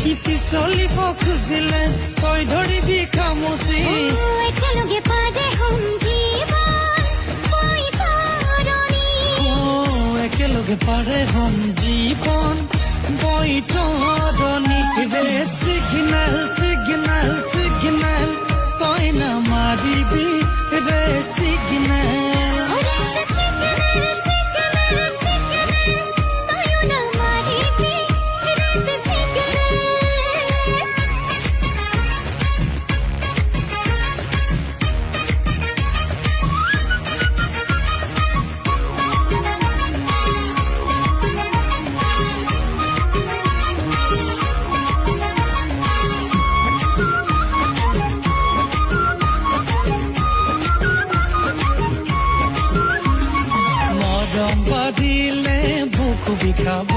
ইতি চলিব খুজিলে তই ধৰিবি খামুচি একেলগে পাদে হম জীৱন বৈতৰণি একেলগে পাৰে হম জীৱন বৈতৰণি ৰেড চিগনেল চিগনেল চিগনেল তই নামাৰিবি ৰেড চিগনেল বাঢ়িলে বুকু বিষাব